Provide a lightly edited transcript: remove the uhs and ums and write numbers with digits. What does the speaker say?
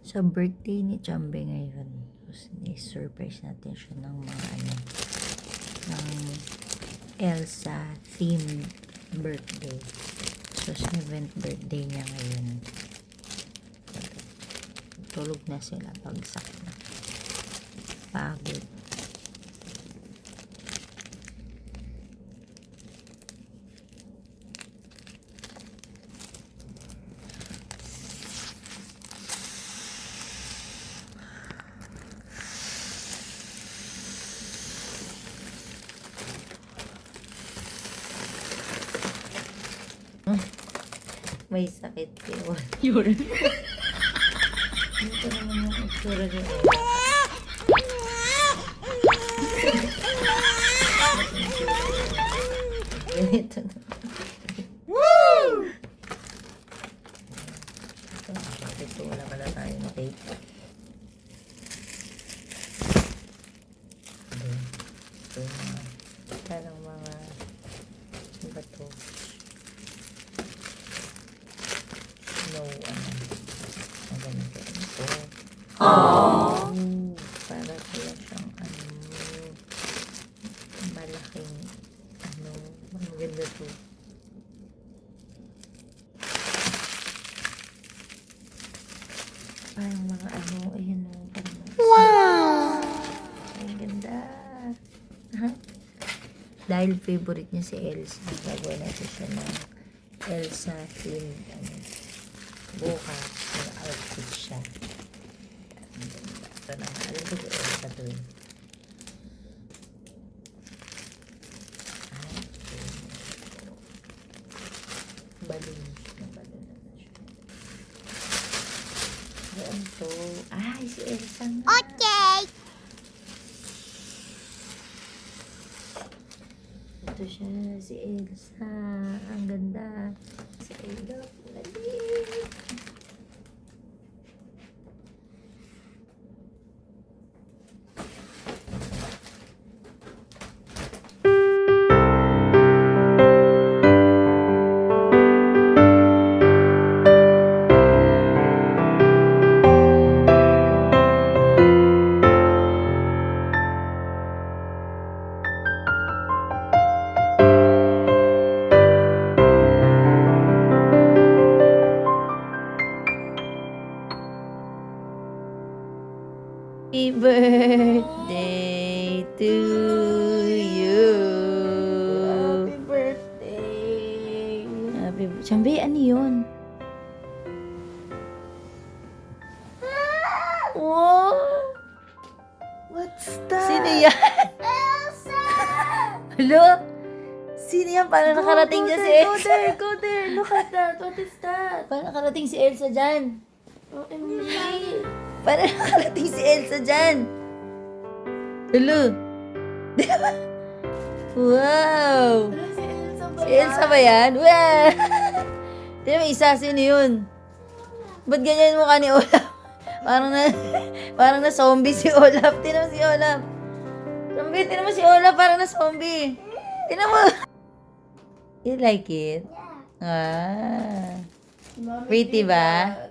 Sa birthday ni Chambe ngayon, surprise natin siya ng mga ng Elsa themed birthday. So 7th birthday niya ngayon. Tulog na sila, bagsak na. Pagod. May sakit yun. Yun. Ito naman yung itsura niya. Ganito na. Woo! Ito, wala pala tayo na tape. Ito yung mga bato. Ganito. Oh. Para kaya siyang malaking maganda to. Parang mga ayan o. Wow! Ang ganda. Dahil favorite niya si Elsa, gagawin natin siya ng Elsa themed bukas may outfit siya. Ito na nga. Alam ko si Elsa to eh. Balloon. Balloon na siya. Ayan to. Ay, si Elsa nga. Okay! Ito siya, si Elsa. Ang ganda. Si Elsa. Happy birthday to you. Happy birthday. Chambe, ano yun? Wow! What's that? Sino yan? Elsa! Hello? Sino yan? Parang nakarating niya si Elsa. Go there. Look at that. What is that? Parang nakarating si Elsa dyan. OMG. Parang nakarating si Elsa dyan. Hello? Diba? Wow! Si Elsa ba Si Elsa ba yan? Wow! Diba may isa? Sino yun? Ba't ganyan mukha ni Olaf? Parang na zombie si Olaf. Tinan mo si Olaf. Zombie, tinan mo si Olaf. Parang na zombie. Tinan mo. You like it? Yeah. Ah. Pretty ba?